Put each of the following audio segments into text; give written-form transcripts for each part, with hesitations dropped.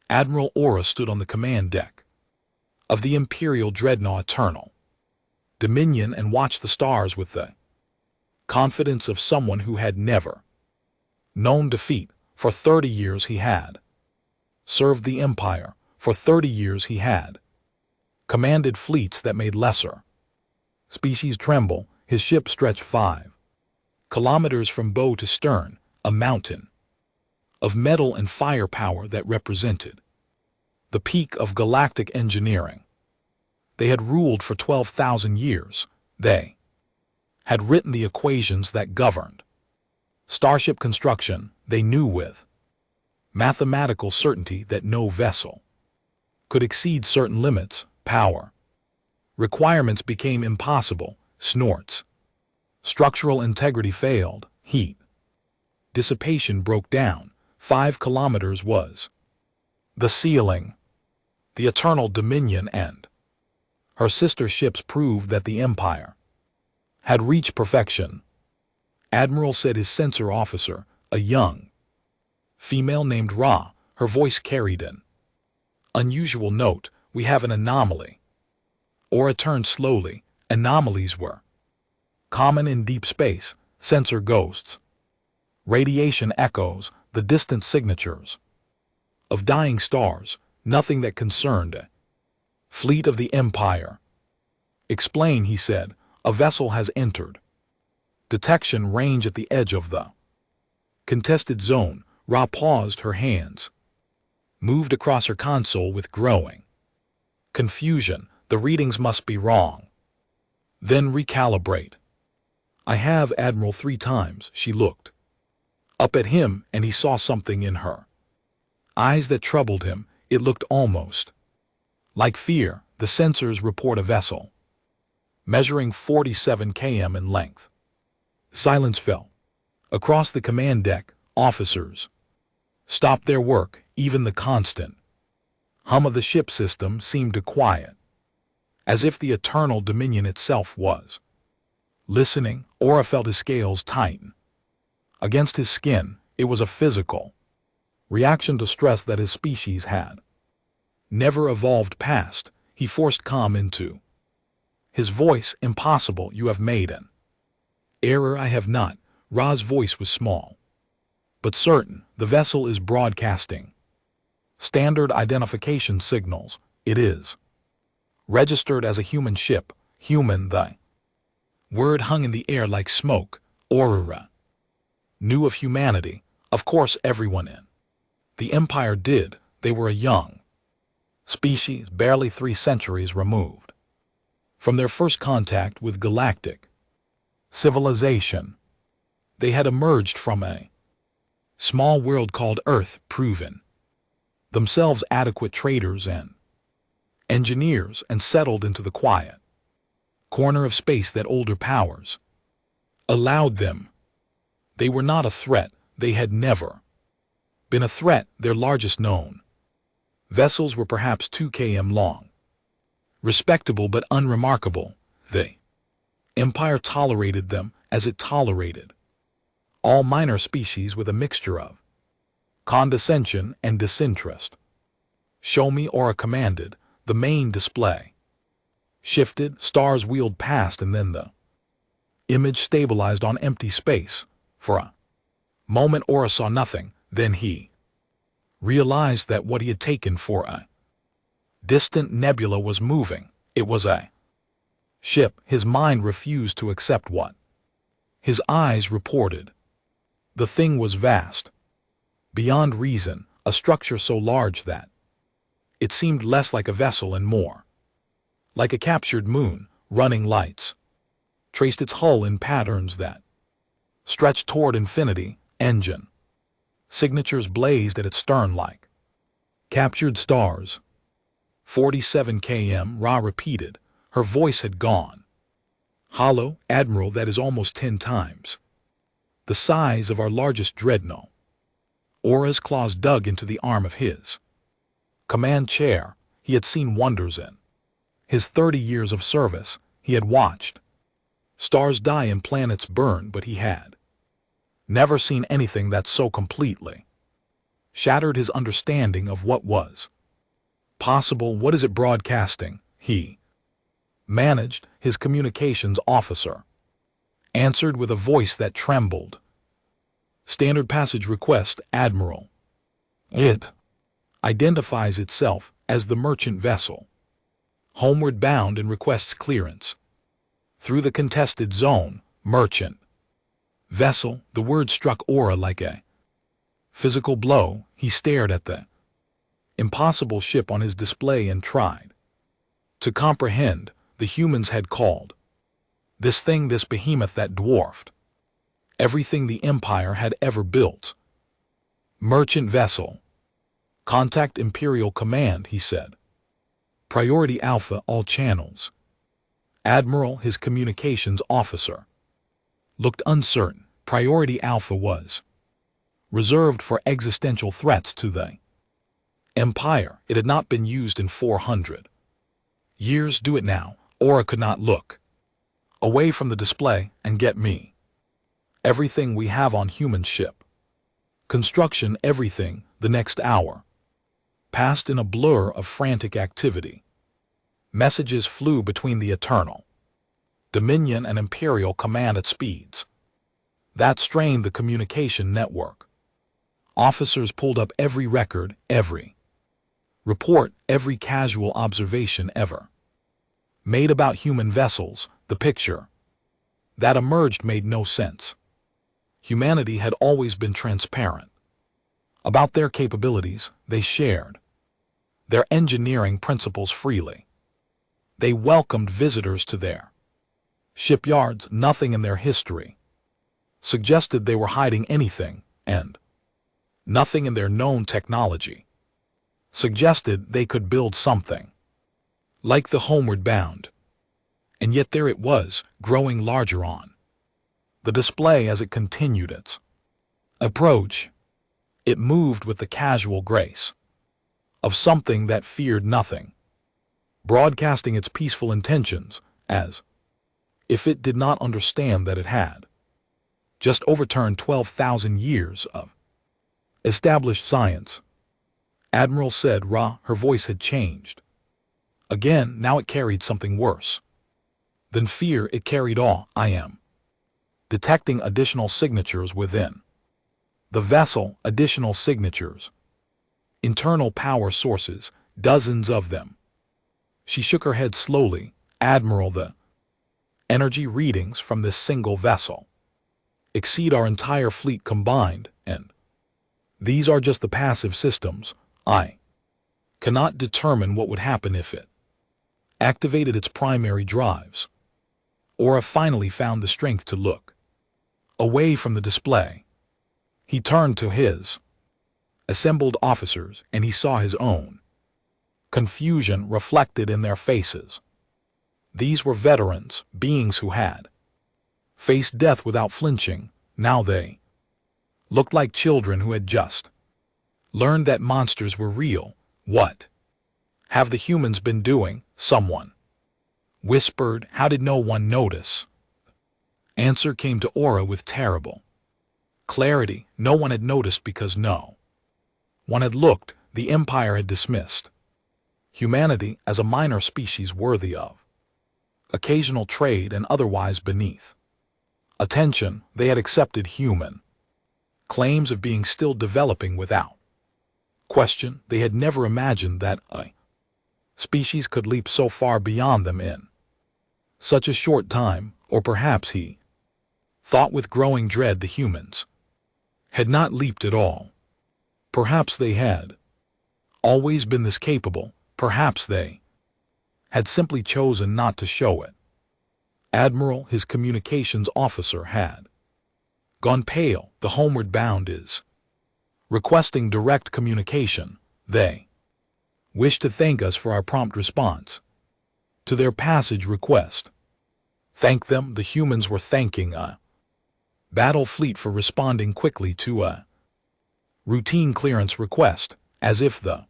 Admiral Aura stood on the command deck of the Imperial Dreadnought Eternal Dominion and watched the stars with the confidence of someone who had never known defeat. For 30 years he had served the Empire. For 30 years he had commanded fleets that made lesser species tremble. His ship stretched 5 kilometers from bow to stern, a mountain of metal and firepower that represented the peak of galactic engineering. They had ruled for 12,000 years. They had written the equations that governed starship construction. They knew with mathematical certainty that no vessel could exceed certain limits. Power requirements became impossible. Snorts. Structural integrity failed. Heat dissipation broke down. 5 kilometers was the ceiling. The Eternal Dominion and her sister ships proved that the Empire had reached perfection. Admiral said his sensor officer, a young female named Ra, her voice carried an unusual note. We have an anomaly. Aura turned slowly. Anomalies were common in deep space. Sensor ghosts. Radiation echoes. The distant signatures of dying stars. Nothing that concerned a fleet of the Empire. Explain, he said. A vessel has entered detection range at the edge of the contested zone. Ra paused. Her hands moved across her console with growing confusion. The readings must be wrong. Then recalibrate. I have, Admiral. 3 times. She looked up at him, and he saw something in her eyes that troubled him. It looked almost like fear. The sensors report a vessel measuring 47 km in length. Silence fell across the command deck. Officers stopped their work. Even the constant hum of the ship system seemed to quiet, as if the Eternal Dominion itself was listening. Aura felt his scales tighten against his skin. It was a physical reaction to stress that his species had never evolved past. He forced calm into his voice. Impossible. You have made an error. I have not. Ra's voice was small but certain. The vessel is broadcasting standard identification signals. It is registered as a human ship. Human. The word hung in the air like smoke. Aurora knew of humanity. Of course everyone in the Empire did. They were a young species, barely 3 centuries removed from their first contact with galactic civilization. They had emerged from a small world called Earth, proven themselves adequate traders and engineers, and settled into the quiet corner of space that older powers allowed them. They were not a threat. They had never been a threat. Their largest known vessels were perhaps 2 km long. Respectable but unremarkable. The Empire tolerated them as it tolerated all minor species with a mixture of condescension and disinterest. Show me, Aura commanded. The main display shifted. Stars wheeled past, and then the image stabilized on empty space. For a moment Aura saw nothing. Then he realized that what he had taken for a distant nebula was moving. It was a ship. His mind refused to accept what his eyes reported. The thing was vast, beyond reason, a structure so large that it seemed less like a vessel and more like a captured moon. Running lights traced its hull in patterns that stretched toward infinity. Engine signatures blazed at its stern like captured stars. 47 km, Ra repeated. Her voice had gone hollow. Admiral, that is almost 10 times the size of our largest dreadnought. Aura's claws dug into the arm of his command chair. He had seen wonders in his 30 years of service. He had watched stars die and planets burn, but he had never seen anything that so completely shattered his understanding of what was possible. What is it broadcasting? He managed. His communications officer answered with a voice that trembled. Standard passage request, Admiral. It identifies itself as the merchant vessel, homeward bound, and requests clearance through the contested zone. Merchant vessel. The word struck Aura like a physical blow. He stared at the impossible ship on his display and tried to comprehend. The humans had called this thing, this behemoth that dwarfed everything the Empire had ever built. Merchant vessel. Contact Imperial Command, he said. Priority Alpha, all channels. Admiral, his communications officer, looked uncertain. Priority Alpha was reserved for existential threats to the Empire. It had not been used in 400 years. Do it now. Aura could not look away from the display. And get me everything we have on human ship. Construction, everything. The next hour passed in a blur of frantic activity. Messages flew between the Eternal Dominion and Imperial Command at speeds that strained the communication network. Officers pulled up every record, every report, every casual observation ever made about human vessels. The picture that emerged made no sense. Humanity had always been transparent about their capabilities. They shared their engineering principles freely. They welcomed visitors to their shipyards. Nothing in their history suggested they were hiding anything, and nothing in their known technology suggested they could build something like the Homeward Bound. And yet there it was, growing larger on the display as it continued its approach. It moved with the casual grace of something that feared nothing, broadcasting its peaceful intentions as if it did not understand that it had just overturned 12,000 years of established science. Admiral said, Ra. Her voice had changed. Again, now it carried something worse than fear. It carried awe. I am detecting additional signatures within the vessel. Additional signatures. Internal power sources, dozens of them. She shook her head slowly. Admiral, the energy readings from this single vessel exceed our entire fleet combined, and these are just the passive systems. I cannot determine what would happen if it activated its primary drives. Aura finally found the strength to look away from the display. He turned to his assembled officers, and he saw his own confusion reflected in their faces. These were veterans, beings who had faced death without flinching. Now they looked like children who had just learned that monsters were real. What have the humans been doing? Someone whispered. How did no one notice? Answer came to Aura with terrible clarity. No one had noticed because no one had looked. The Empire had dismissed humanity as a minor species worthy of occasional trade and otherwise beneath attention. They had accepted human claims of being still developing without question. They had never imagined that a species could leap so far beyond them in such a short time. Or perhaps he thought with growing dread the humans had not leaped at all. Perhaps they had always been this capable. Perhaps they had simply chosen not to show it. Admiral, his communications officer, had gone pale. The Homeward Bound is requesting direct communication. They wish to thank us for our prompt response to their passage request. Thank them. The humans were thanking a battle fleet for responding quickly to a routine clearance request, as if the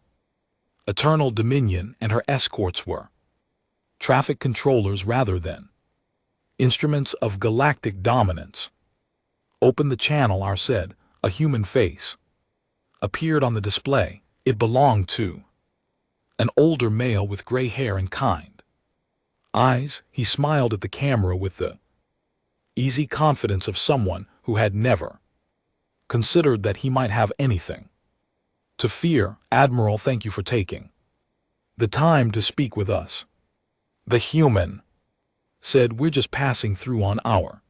Eternal Dominion and her escorts were traffic controllers rather than instruments of galactic dominance. Open the channel, R said, a human face appeared on the display. It belonged to an older male with gray hair and kind eyes. He smiled at the camera with the easy confidence of someone who had never considered that he might have anything to fear. "Admiral, thank you for taking the time to speak with us," the human said. "We're just passing through on our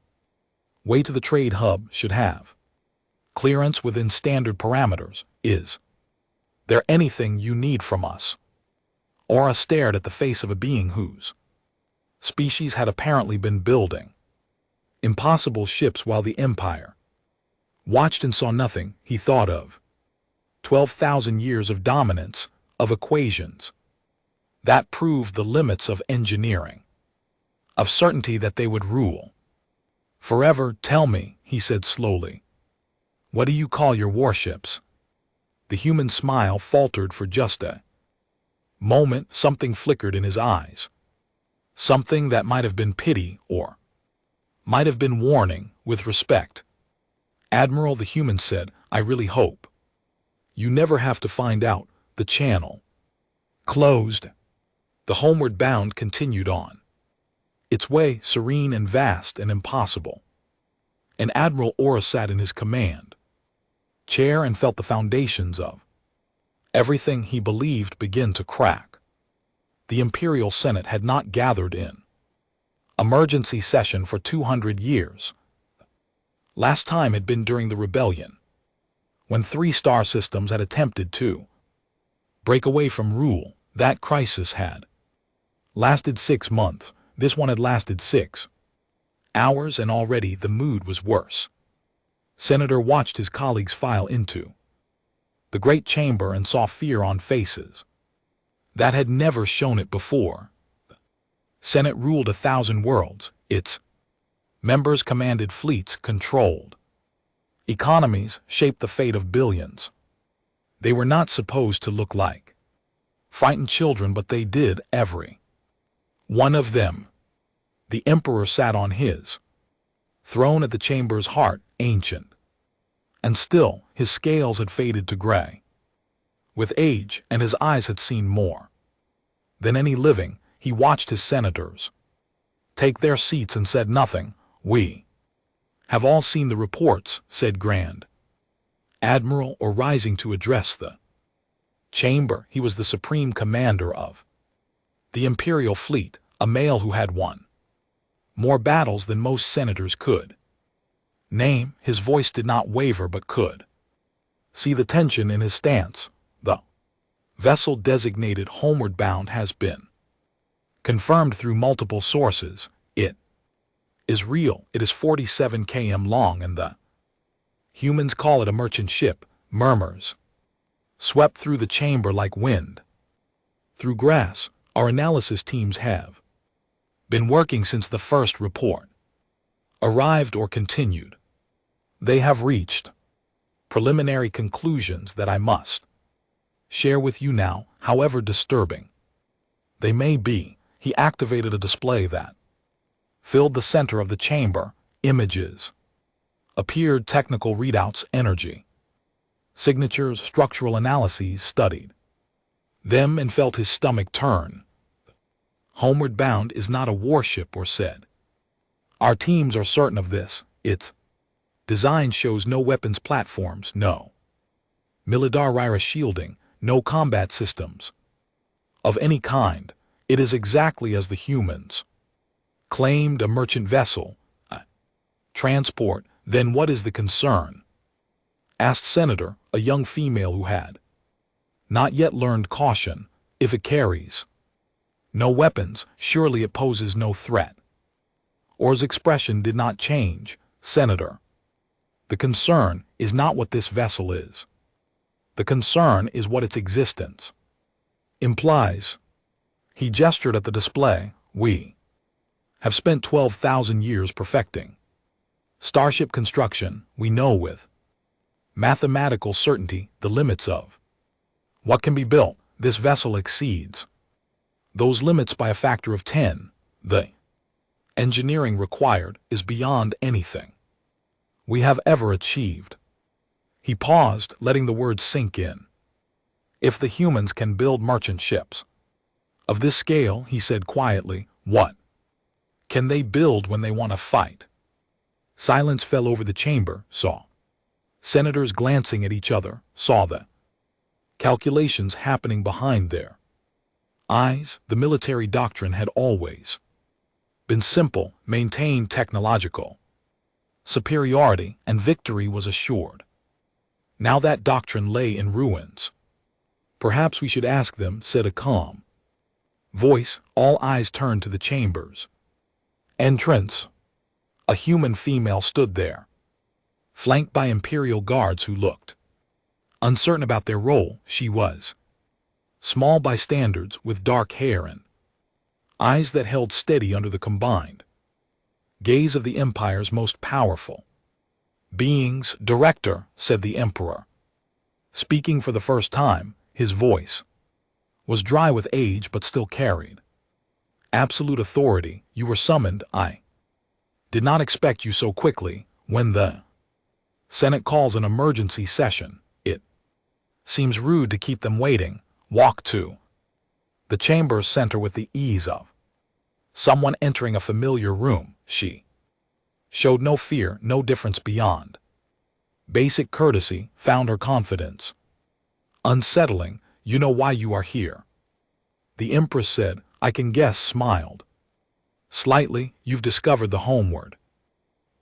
way to the trade hub. Should have clearance within standard parameters. Is there anything you need from us?" Aura stared at the face of a being whose species had apparently been building impossible ships while the Empire watched and saw nothing. He thought of 12,000 years of dominance, of equations that proved the limits of engineering, of certainty that they would rule forever. "Tell me," he said slowly, "what do you call your warships?" The human smile faltered for just a moment. Something flickered in his eyes, something that might have been pity or might have been warning. "With respect, Admiral," the human said, "I really hope you never have to find out." The channel closed. The homeward bound continued on its way, serene and vast and impossible. And Admiral Aura sat in his command chair and felt the foundations of everything he believed begin to crack. The Imperial Senate had not gathered in emergency session for 200 years. Last time had been during the rebellion, when 3 star systems had attempted to break away from rule. That crisis had lasted 6 months. This one had lasted 6 hours, and already the mood was worse. Senator watched his colleagues file into the great chamber and saw fear on faces that had never shown it before. The Senate ruled 1,000 worlds. Its members commanded fleets, controlled economies, shaped the fate of billions. They were not supposed to look like frightened children, but they did, every one of them. The Emperor sat on his throne at the chamber's heart, ancient and still. His scales had faded to gray with age, and his eyes had seen more than any living. He watched his senators take their seats and said nothing. "We have all seen the reports," said Grand Admiral Or, rising to address the chamber. He was the supreme commander of the Imperial fleet, a male who had won more battles than most senators could name. His voice did not waver but could see the tension in his stance. "The vessel designated Homeward Bound has been confirmed through multiple sources. It is real. It is 47 km long, and the humans call it a merchant ship." Murmurs swept through the chamber like wind through grass. "Our analysis teams have been working since the first report arrived or continued. They have reached preliminary conclusions that I must share with you now, however disturbing they may be." He activated a display that filled the center of the chamber. Images appeared, technical readouts, energy signatures, structural analyses. Studied them and felt his stomach turn. "Homeward Bound is not a warship," Or said. "Our teams are certain of this. Its design shows no weapons platforms, no military shielding, no combat systems of any kind. It is exactly as the humans claimed, a merchant vessel, a transport." "Then what is the concern?" asked Senator, a young female who had not yet learned caution. "If it carries no weapons, surely it poses no threat." Or's expression did not change. "Senator, the concern is not what this vessel is. The concern is what its existence implies." He gestured at the display. "We have spent 12,000 years perfecting starship construction. We know with mathematical certainty the limits of what can be built. This vessel exceeds those limits by a factor of 10. The engineering required is beyond anything we have ever achieved." He paused, letting the words sink in. If the humans can build merchant ships of this scale, he said quietly, what can they build when they want to fight? Silence fell over the chamber, saw senators glancing at each other, saw the calculations happening behind their eyes. The military doctrine had always been simple: maintain technological superiority, and victory was assured. Now that doctrine lay in ruins. Perhaps we should ask them, said a calm voice. All eyes turned to the chamber's entrance. A human female stood there, flanked by Imperial guards who looked uncertain about their role. She was small by standards, with dark hair and eyes that held steady under the combined gaze of the Empire's most powerful beings. Director, said the Emperor, speaking for the first time. His voice was dry with age but still carried absolute authority. You were summoned. I did not expect you so quickly. When the Senate calls an emergency session, it seems rude to keep them waiting. Walk to the chamber's center with the ease of someone entering a familiar room. She showed no fear, no difference beyond basic courtesy. Found her confidence unsettling. You know why you are here? The Empress said. I can guess. Smiled slightly. You've discovered the homeward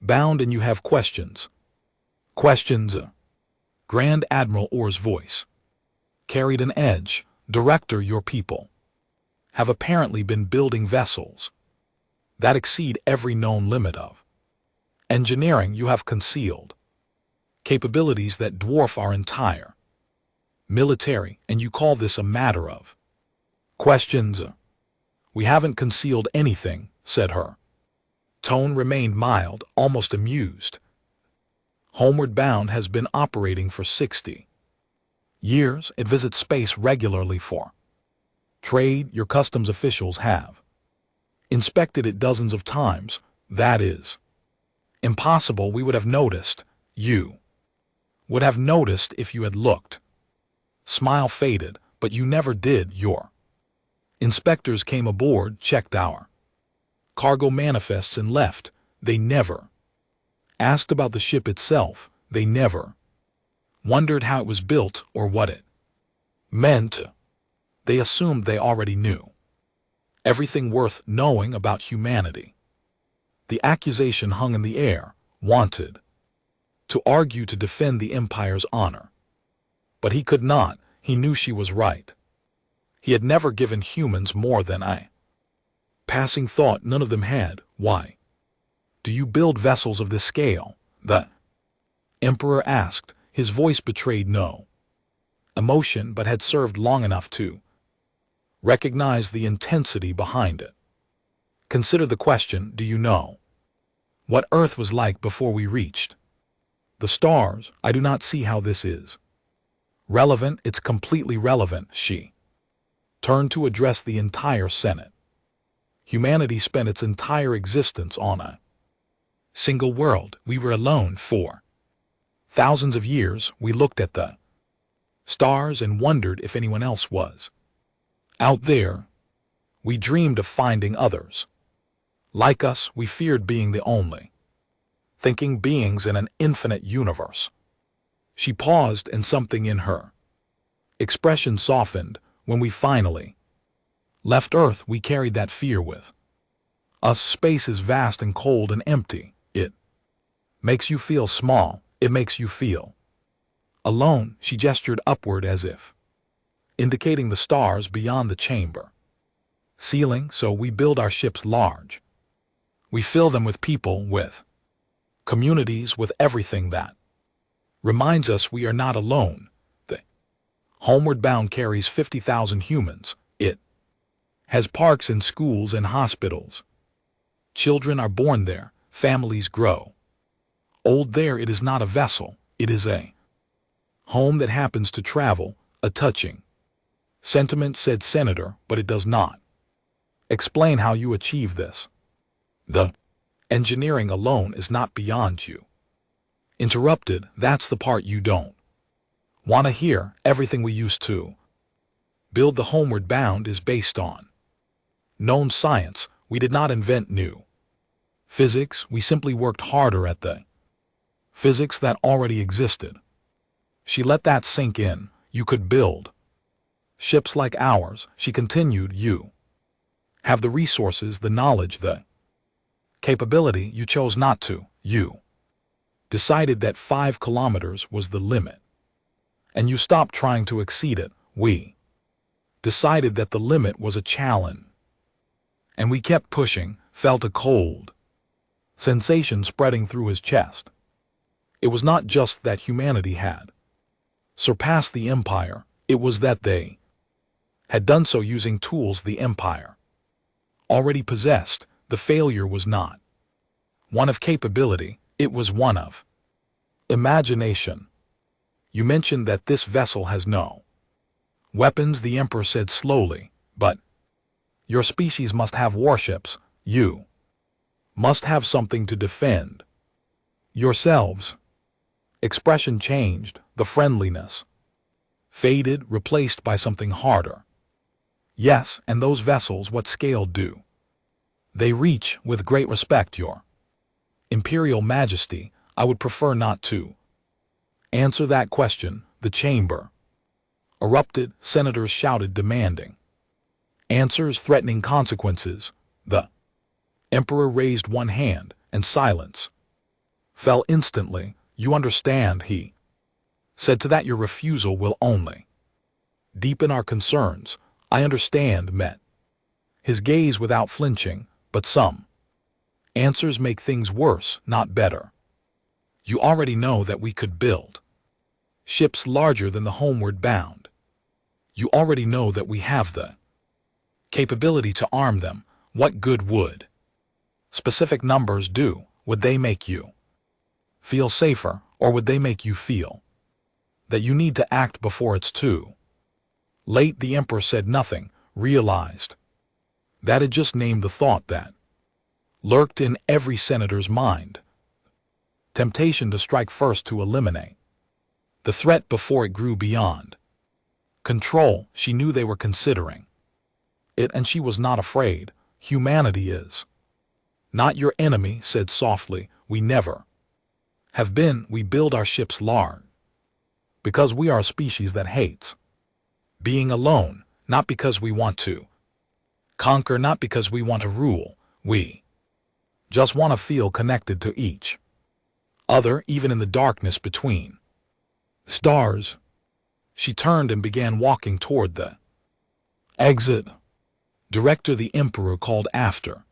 bound and you have questions. Questions? Grand Admiral Orr's voice carried an edge. Director, your people have apparently been building vessels that exceed every known limit of engineering. You have concealed capabilities that dwarf our entire military, and you call this a matter of questions? We haven't concealed anything, said her tone remained mild, almost amused. Homeward Bound has been operating for 60 years. It visits space regularly for trade. Your customs officials have inspected it dozens of times. That is impossible. We would have noticed. You would have noticed if you had looked. Smile faded. But you never did. Your inspectors came aboard, checked our cargo manifests and left. They never asked about the ship itself. They never wondered how it was built or what it meant. They assumed they already knew everything worth knowing about humanity. The accusation hung in the air. Wanted to argue to defend the Empire's honor, but he could not. He knew she was right. He had never given humans more than a passing thought. None of them had. Why do you build vessels of this scale? The Emperor asked. His voice betrayed no emotion, but had served long enough to recognize the intensity behind it. Consider the question. Do you know what Earth was like before we reached the stars? I do not see how this is relevant. It's completely relevant. She turned to address the entire Senate. Humanity spent its entire existence on a single world. We were alone for thousands of years. We looked at the stars and wondered if anyone else was out there. We dreamed of finding others like us. We feared being the only thinking beings in an infinite universe. She paused, and something in her expression softened. When we finally left Earth, we carried that fear with us. Space is vast and cold and empty. It makes you feel small. It makes you feel alone. She gestured upward as if indicating the stars beyond the chamber ceiling. So we build our ships large. We fill them with people, with communities, with everything that reminds us we are not alone. The Homeward Bound carries 50,000 humans. It has parks and schools and hospitals. Children are born there. Families grow old there. It is not a vessel. It is a home that happens to travel. A touching sentiment, said Senator, but it does not explain how you achieve this. The engineering alone is not beyond you. Interrupted, that's the part you don't want to hear. Everything we used to build the homeward bound is based on known science. We did not invent new physics, we simply worked harder at the physics that already existed. She let that sink in. You could build ships like ours, she continued. You have the resources, the knowledge, the capability. You chose not to. You decided that 5 kilometers was the limit, and you stopped trying to exceed it. We decided that the limit was a challenge, and we kept pushing. Felt a cold sensation spreading through his chest. It was not just that humanity had surpassed the Empire, it was that they had done so using tools the Empire already possessed. The failure was not one of capability, it was one of imagination. You mentioned that this vessel has no weapons, the Emperor said slowly, but your species must have warships. You must have something to defend yourselves. Expression changed, the friendliness faded, replaced by something harder. Yes, and those vessels, what scale do they reach? With great respect, Your Imperial Majesty, I would prefer not to answer that question. The chamber erupted, senators shouted, demanding answers, threatening consequences. The Emperor raised one hand, and silence fell instantly. You understand, he said, to that your refusal will only deepen our concerns. I understand, met his gaze without flinching, but some answers make things worse, not better. You already know that we could build ships larger than the homeward bound. You already know that we have the capability to arm them. What good would specific numbers do? Would they make you feel safer, or would they make you feel that you need to act before it's too late? The Emperor said nothing, realized that had just named the thought that lurked in every senator's mind. Temptation to strike first, to eliminate the threat before it grew beyond control. She knew they were considering it, and she was not afraid. Humanity is not your enemy, said softly. We never have been. We build our ships large because we are a species that hates being alone, not because we want to conquer, not because we want to rule. We just want to feel connected to each other, even in the darkness between stars. She turned and began walking toward the exit. Director, the Emperor called after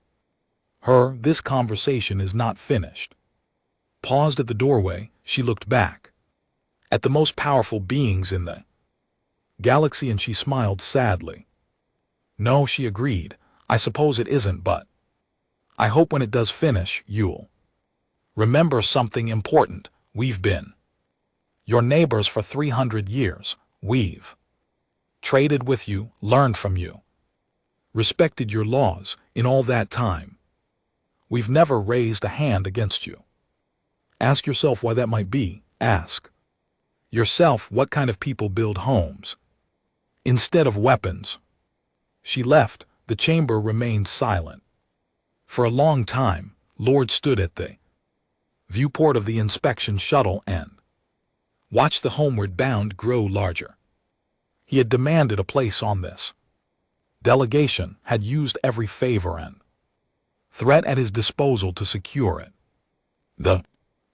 her. This conversation is not finished. Paused at the doorway, she looked back at the most powerful beings in the galaxy, and she smiled sadly. No, she agreed, I suppose it isn't, but I hope when it does finish, you'll remember something important. We've been your neighbors for 300 years. We've traded with you, learned from you, respected your laws. In all that time, we've never raised a hand against you. Ask yourself why that might be. Ask yourself what kind of people build homes instead of weapons. She left. The chamber remained silent. For a long time, Lord stood at the viewport of the inspection shuttle and watched the homeward bound grow larger. He had demanded a place on this delegation, had used every favor and threat at his disposal to secure it. The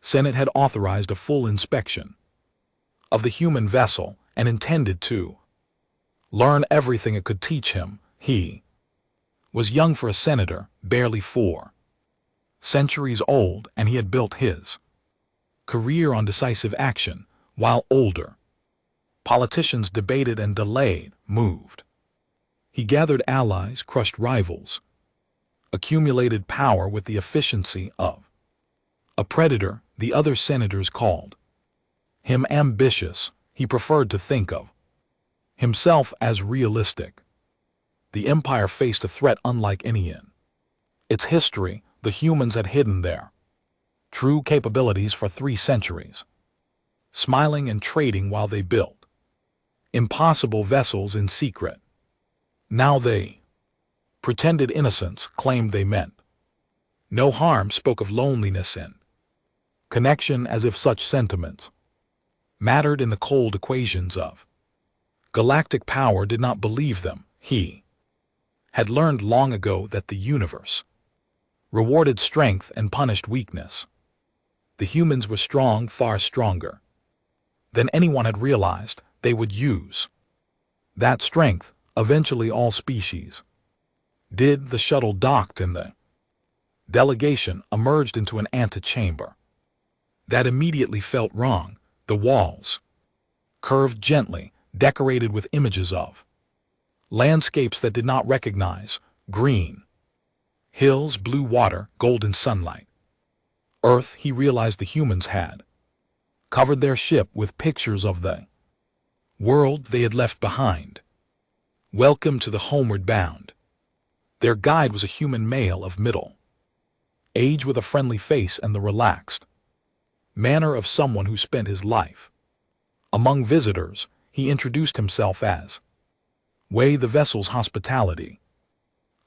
Senate had authorized a full inspection of the human vessel and intended to learn everything it could teach him. He was young for a senator, barely 4 centuries old, and he had built his career on decisive action, while older politicians debated and delayed, moved. He gathered allies, crushed rivals, accumulated power with the efficiency of a predator. The other senators called him ambitious. He preferred to think of himself as realistic. The Empire faced a threat unlike any in its history. The humans had hidden their True capabilities for 3 centuries. Smiling and trading while they built impossible vessels in secret. Now they pretended innocence, claimed they meant no harm, spoke of loneliness and connection as if such sentiments mattered in the cold equations of galactic power. Did not believe them. He had learned long ago that the universe rewarded strength and punished weakness. The humans were strong, far stronger than anyone had realized. They would use that strength. Eventually all species did. The shuttle docked and the delegation emerged into an antechamber that immediately felt wrong. The walls curved gently, decorated with images of landscapes that did not recognize: green hills, blue water, golden sunlight. Earth, he realized the humans had covered their ship with pictures of the world they had left behind. Welcome to the homeward bound. Their guide was a human male of middle age with a friendly face and the relaxed manner of someone who spent his life among visitors. He introduced himself as Wei, the vessel's hospitality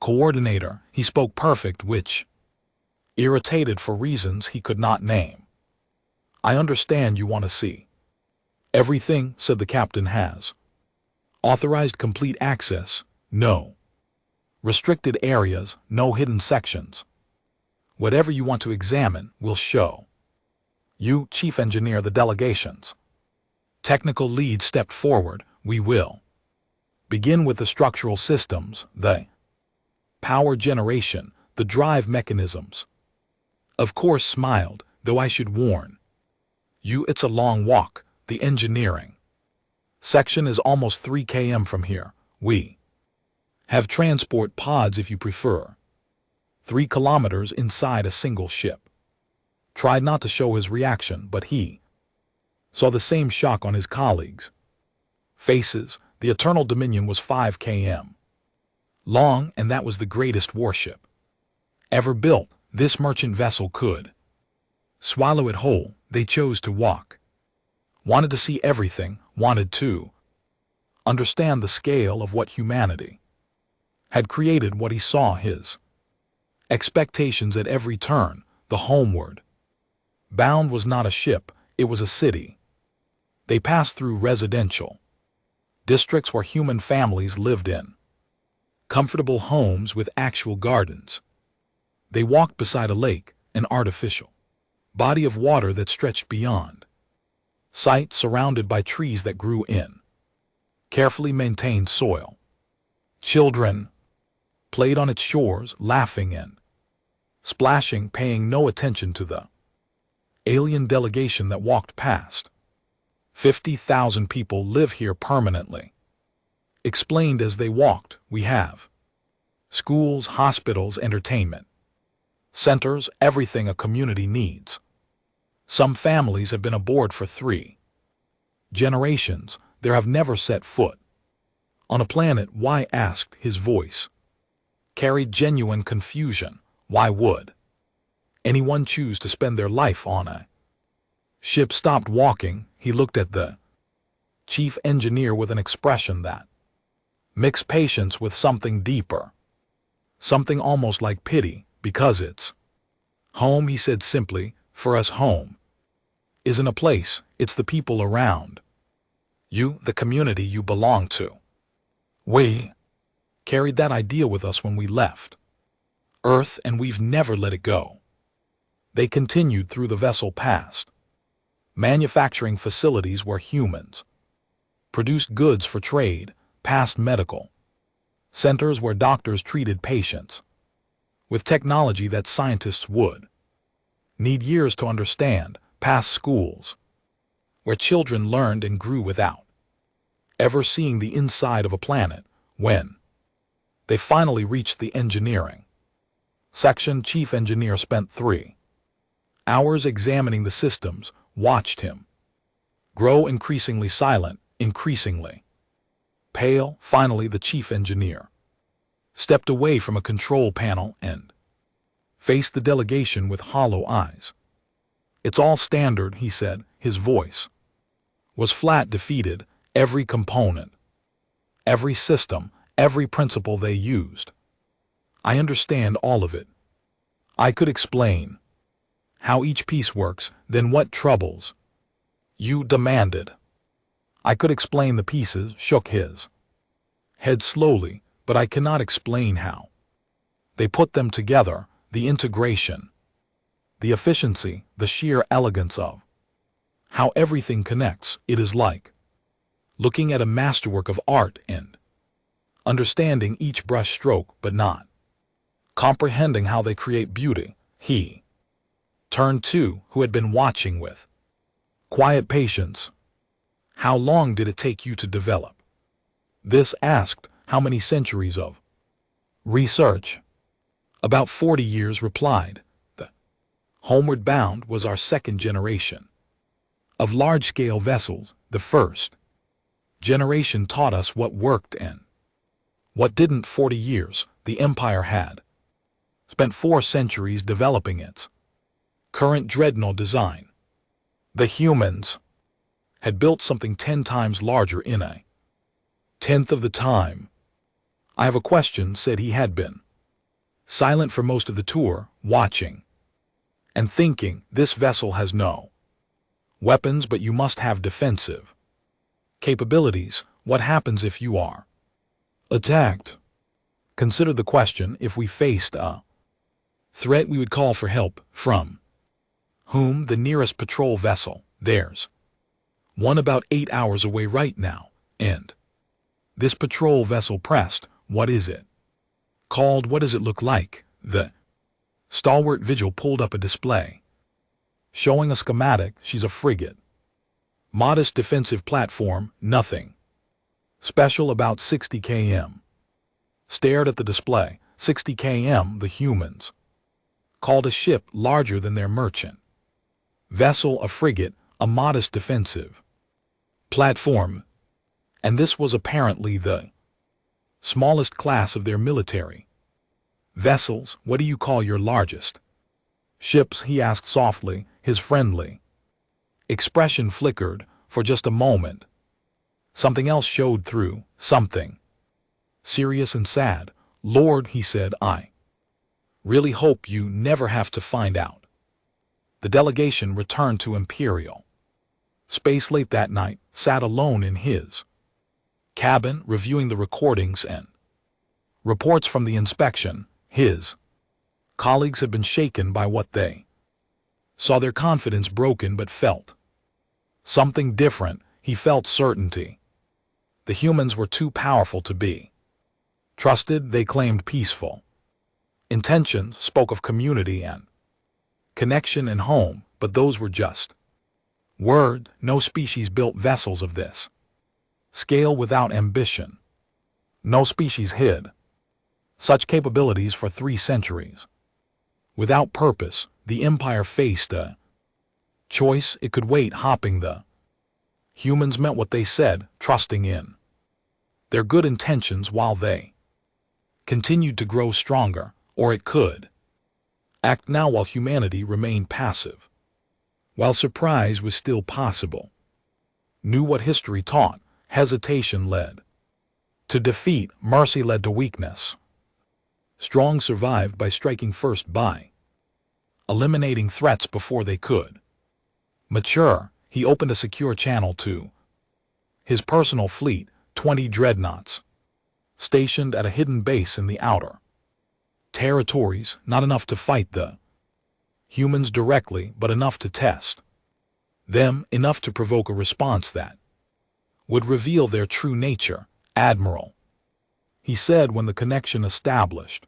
coordinator. He spoke perfect, which irritated for reasons he could not name. I understand you want to see everything, said the captain. Has authorized complete access, no restricted areas, no hidden sections. Whatever you want to examine, we'll show you. Chief engineer, the delegation's technical lead, stepped forward. We will begin with the structural systems, the power generation, the drive mechanisms. Of course, smiled, though I should warn you, it's a long walk. The engineering section is almost 3 km from here. We have transport pods if you prefer. 3 kilometers inside a single ship. Tried not to show his reaction, but he saw the same shock on his colleagues' faces. The Eternal Dominion was 5 km long, and that was the greatest warship ever built. This merchant vessel could swallow it whole. They chose to walk. Wanted to see everything, wanted to understand the scale of what humanity had created. What he saw, his expectations at every turn. The homeward bound was not a ship, it was a city. They passed through residential districts where human families lived in comfortable homes with actual gardens. They walked beside a lake, an artificial body of water that stretched beyond sight, surrounded by trees that grew in carefully maintained soil. Children played on its shores, laughing and splashing, paying no attention to the alien delegation that walked past. 50,000 people live here permanently. Explained as they walked. We have schools, hospitals, entertainment centers, everything a community needs. Some families have been aboard for 3 generations. There have never set foot on a planet. Why? Asked. His voice carried genuine confusion. Why would anyone choose to spend their life on a ship? Stopped walking. He looked at the chief engineer with an expression that mixed patience with something deeper, something almost like pity. Because it's home, he said simply. For us, home isn't a place, it's the people around you, the community you belong to. We carried that idea with us when we left Earth, and we've never let it go. They continued through the vessel past manufacturing facilities where humans produced goods for trade, past medical centers where doctors treated patients with technology that scientists would need years to understand, past schools where children learned and grew without ever seeing the inside of a planet. When they finally reached the engineering section, chief engineer spent 3 hours examining the systems, watched him grow increasingly silent, increasingly pale. Finally, the chief engineer stepped away from a control panel and faced the delegation with hollow eyes. It's all standard, he said. His voice was flat, defeated. Every component, every system, every principle they used. I understand all of it. I could explain how each piece works. Then what troubles you? Demanded. I could explain the pieces, shook his head slowly, but I cannot explain how they put them together, the integration, the efficiency, the sheer elegance of how everything connects. It is like looking at a masterwork of art and understanding each brush stroke, but not comprehending how they create beauty. He turned to who had been watching with quiet patience. How long did it take you to develop this? Asked. How many centuries of research? About 40 years, replied. The homeward bound was our second generation of large-scale vessels. The first generation taught us what worked and what didn't. 40 years. The Empire had spent 4 centuries developing its current dreadnought design. The humans had built something 10 times larger in a tenth of the time. I have a question, said. He had been silent for most of the tour, watching and thinking. This vessel has no weapons, but you must have defensive capabilities. What happens if you are attacked? Consider the question. If we faced a threat, we would call for help. From whom? The nearest patrol vessel. There's one about 8 hours away right now. And this patrol vessel pressed. What is it called? What does it look like? The stalwart vigil pulled up a display showing a schematic. She's a frigate. Modest defensive platform, nothing special, about 60 km. Stared at the display. 60 km, the humans called a ship larger than their merchant vessel. A frigate, a modest defensive platform. And this was apparently the smallest class of their military vessels. What do you call your largest ships? He asked softly. His friendly expression flickered for just a moment. Something else showed through, something serious and sad. Lord, he said, I really hope you never have to find out. The delegation returned to Imperial space late that night, sat alone in his cabin, reviewing the recordings and reports from the inspection. His colleagues had been shaken by what they saw, their confidence broken, but felt something different. He felt certainty. The humans were too powerful to be trusted. They claimed peaceful intentions, spoke of community and connection and home, but those were just words. No species built vessels of this scale without ambition. No species hid such capabilities for 3 centuries. Without purpose, the Empire faced a choice. It could wait. Hopping the humans meant what they said, trusting in their good intentions while they continued to grow stronger, or it could act now while humanity remained passive. While surprise was still possible, knew what history taught. Hesitation led to defeat, mercy led to weakness. Strong survived by striking first, by eliminating threats before they could mature. He opened a secure channel to his personal fleet, 20 dreadnoughts, stationed at a hidden base in the outer territories, not enough to fight the humans directly, but enough to test them, enough to provoke a response that would reveal their true nature. Admiral, he said when the connection established,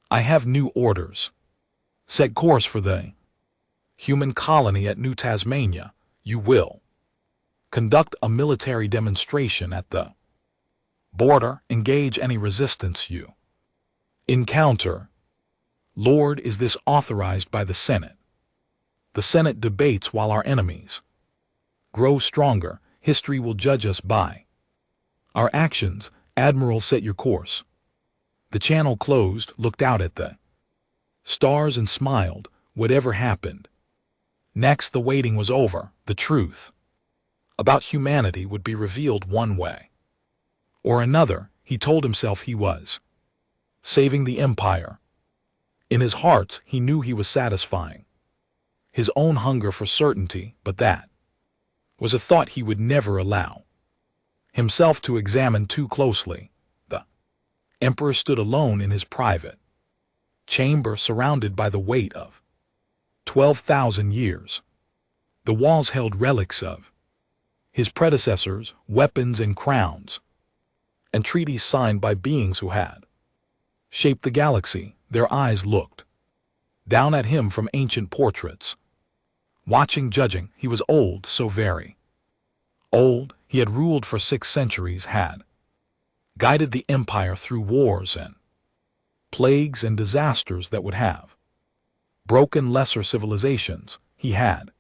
I have new orders. Set course for the human colony at New Tasmania. You will conduct a military demonstration at the border. Engage any resistance you encounter. Lord, is this authorized by the Senate? The Senate debates while our enemies grow stronger. History will judge us by our actions. Admiral, set your course. The channel closed, looked out at the stars and smiled. Whatever happened, Next, the waiting was over. The truth about humanity would be revealed one way or another. He told himself he was saving the empire. In his heart, he knew he was satisfying his own hunger for certainty, but that was a thought he would never allow himself to examine too closely. The emperor stood alone in his private chamber, surrounded by the weight of 12,000 years. The walls held relics of his predecessors, weapons and crowns, and treaties signed by beings who had shaped the galaxy. Their eyes looked down at him from ancient portraits, watching, judging. He was old, so very old. He had ruled for 6 centuries, had guided the empire through wars and plagues and disasters that would have broken lesser civilizations. He had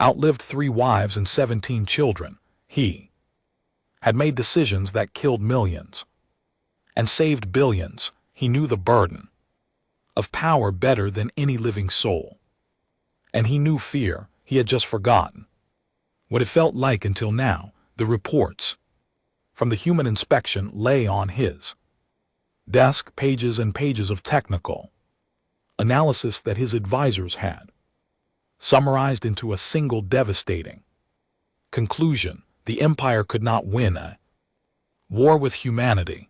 outlived 3 wives and 17 children. He had made decisions that killed millions and saved billions. He knew the burden of power better than any living soul. And he knew fear. He had just forgotten what it felt like until now. The reports from the human inspection lay on his desk, pages and pages of technical analysis that his advisors had summarized into a single devastating conclusion. The empire could not win a war with humanity.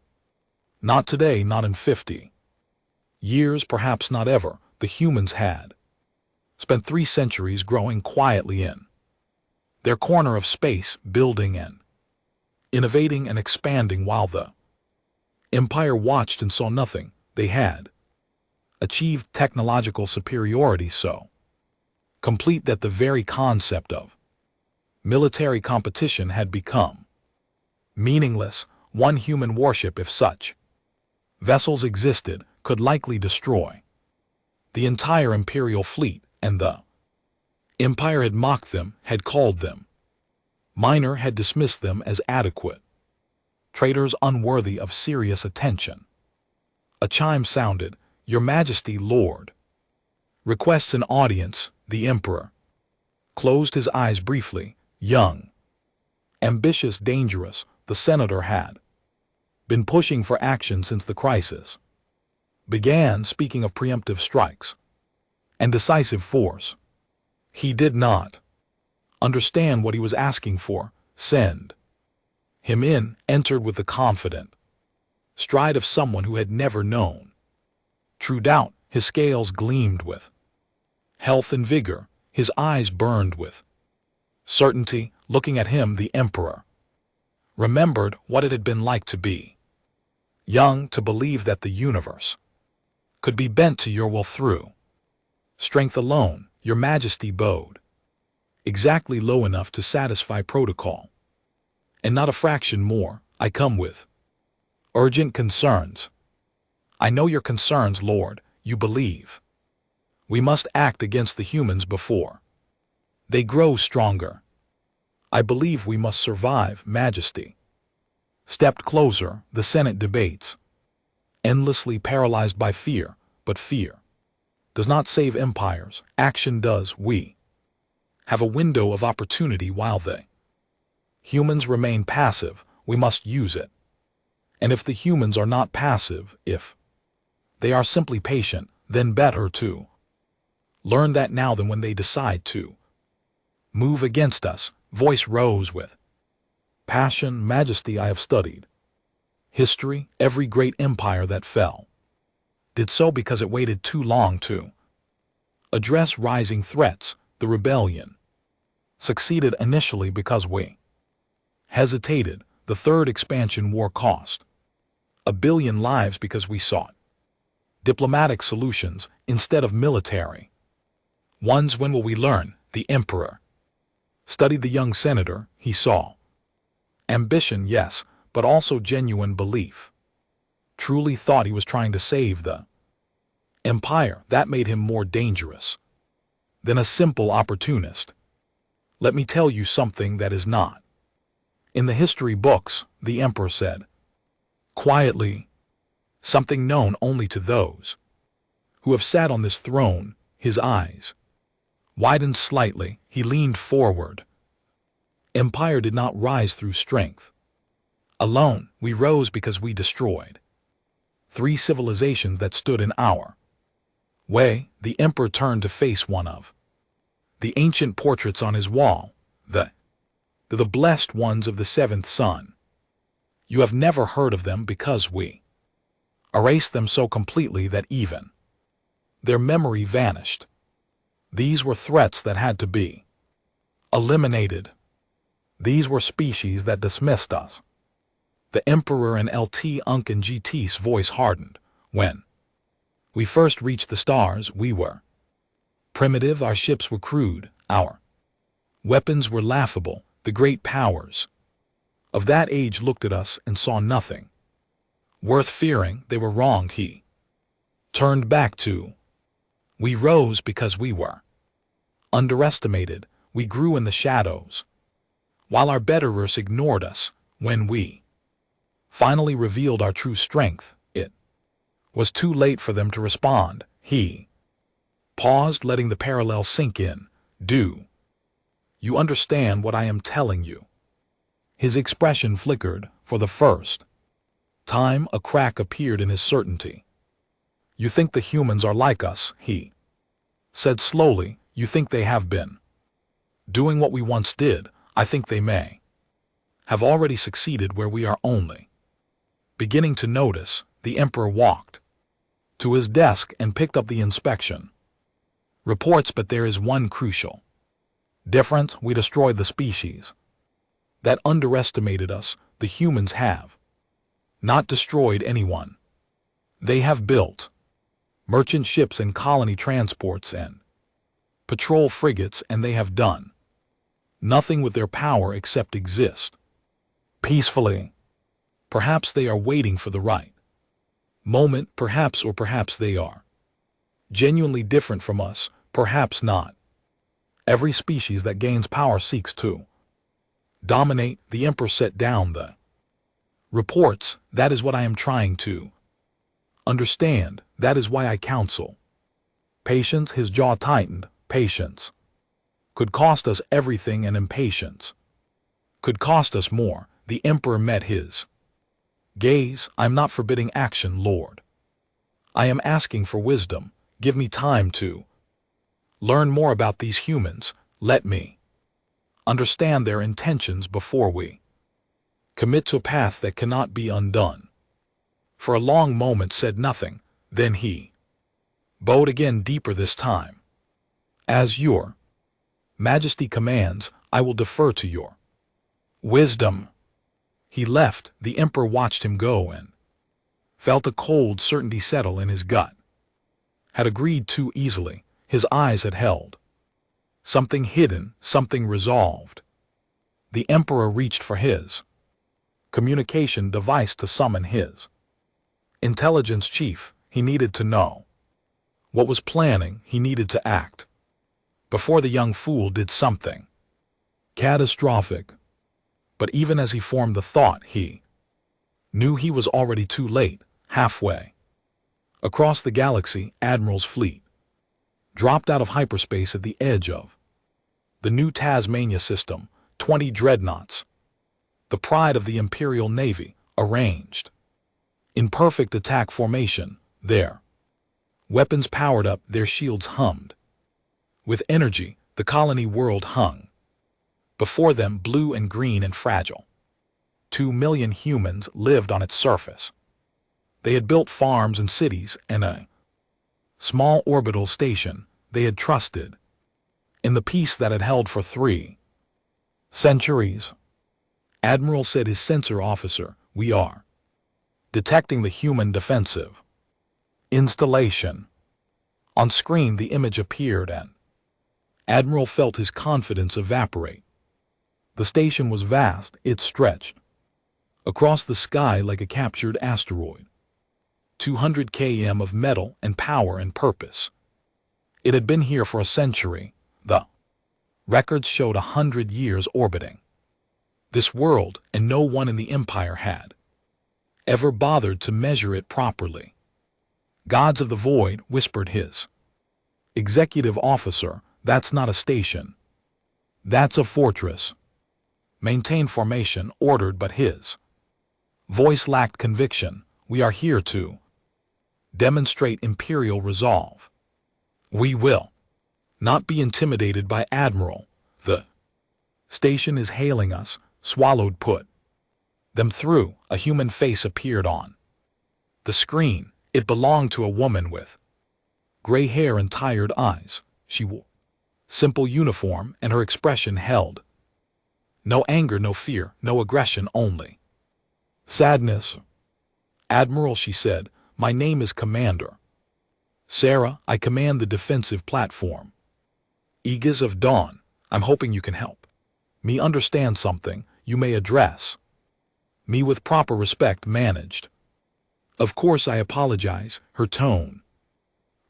Not today, not in 50 years, perhaps not ever. The humans had spent 3 centuries growing quietly in their corner of space, building and innovating and expanding while the empire watched and saw nothing. They had achieved technological superiority so complete that the very concept of military competition had become meaningless. One human warship, if such vessels existed, could likely destroy the entire imperial fleet, and the empire had mocked them, had called them minor, had dismissed them as adequate traitors unworthy of serious attention. A chime sounded. Your Majesty, Lord requests an audience. The emperor closed his eyes briefly. Young, ambitious, dangerous, the senator had been pushing for action since the crisis began, speaking of preemptive strikes and decisive force. He did not understand what he was asking for. Send him in. Entered with the confident stride of someone who had never known true doubt. His scales gleamed with health and vigor. His eyes burned with certainty. Looking at him, the emperor remembered what it had been like to be young, to believe that the universe could be bent to your will through strength alone. Your Majesty bowed exactly low enough to satisfy protocol, and not a fraction more. I come with urgent concerns. I know your concerns, Lord. You believe we must act against the humans before they grow stronger. I believe we must survive. Majesty stepped closer. The Senate debates, endlessly paralyzed by fear, but fear does not save empires. Action does. We have a window of opportunity while the humans remain passive. We must use it. And if the humans are not passive, if they are simply patient, then better to learn that now than when they decide to move against us. Voice rose with passion. Majesty, I have studied history. Every great empire that fell did so because it waited too long to address rising threats. The rebellion succeeded initially because we hesitated. The Third Expansion War cost 1 billion lives because we sought diplomatic solutions instead of military ones. When will we learn? The emperor studied the young senator. He saw ambition, yes, but also genuine belief. Truly thought he was trying to save the empire. That made him more dangerous than a simple opportunist. Let me tell you something that is not in the history books, the emperor said quietly, something known only to those who have sat on this throne. His eyes Widened slightly, he leaned forward. Empire did not rise through strength alone. We rose because we destroyed 3 civilizations that stood in our way. The emperor turned to face one of the ancient portraits on his wall, the blessed ones of the 7th son. You have never heard of them because we erased them so completely that even their memory vanished. These were threats that had to be eliminated. These were species that dismissed us. The Emperor and LT Unc and GT's voice hardened. When we first reached the stars, we were primitive, our ships were crude, our weapons were laughable. The great powers of that age looked at us and saw nothing worth fearing. They were wrong. He turned back to. We rose because we were underestimated. We grew in the shadows, while our betterers ignored us. When we finally revealed our true strength, it was too late for them to respond. He paused, letting the parallel sink in. Do you understand what I am telling you? His expression flickered. For the first time, a crack appeared in his certainty. You think the humans are like us, he said slowly. You think they have been doing what we once did. I think they may have already succeeded where we are only beginning to notice. The emperor walked to his desk and picked up the inspection reports. But there is one crucial difference. We destroyed the species that underestimated us. The humans have not destroyed anyone. They have built merchant ships and colony transports and patrol frigates, and they have done nothing with their power except exist peacefully. Perhaps they are waiting for the right moment, perhaps, or perhaps they are genuinely different from us, perhaps not. Every species that gains power seeks to dominate. The emperor set down the reports. That is what I am trying to understand. That is why I counsel patience. His jaw tightened. Patience could cost us everything, and impatience could cost us more. The emperor met his gaze. I'm not forbidding action, Lord. I am asking for wisdom. Give me time to learn more about these humans. Let me understand their intentions before we commit to a path that cannot be undone. For a long moment said nothing. Then he bowed again, deeper this time. As your Majesty commands, I will defer to your wisdom. He left. The emperor watched him go and felt a cold certainty settle in his gut. Had agreed too easily. His eyes had held something hidden, something resolved. The emperor reached for his communication device to summon his intelligence chief. He needed to know what was planning. He needed to act before the young fool did something catastrophic. But even as he formed the thought, he knew he was already too late. Halfway across the galaxy, Admiral's fleet dropped out of hyperspace at the edge of the new Tasmania system. 20 dreadnoughts, the pride of the Imperial Navy, arranged in perfect attack formation. Their weapons powered up, their shields hummed with energy. The colony world hung before them, blue and green and fragile. 2 million humans lived on its surface. They had built farms and cities and a small orbital station. They had trusted in the peace that had held for 3 centuries. Admiral said, his sensor officer, we are detecting the human defensive installation. On screen the image appeared and Admiral felt his confidence evaporate. The station was vast. It stretched across the sky like a captured asteroid. 200 km of metal and power and purpose. It had been here for a century. The records showed 100 years orbiting this world, and no one in the Empire had ever bothered to measure it properly. Gods of the Void, whispered his executive officer, That's not a station. That's a fortress. Maintain formation, ordered, but his voice lacked conviction. We are here to demonstrate imperial resolve. We will not be intimidated by Admiral. The station is hailing us. Swallowed put them through. A human face appeared on the screen. It belonged to a woman with gray hair and tired eyes. She wore simple uniform, and her expression held no anger, no fear, no aggression, only sadness. Admiral, she said, my name is Commander Sarah. I command the defensive platform. Aegis of Dawn. I'm hoping you can help me understand something. You may address me with proper respect. Managed. Of course, I apologize. Her tone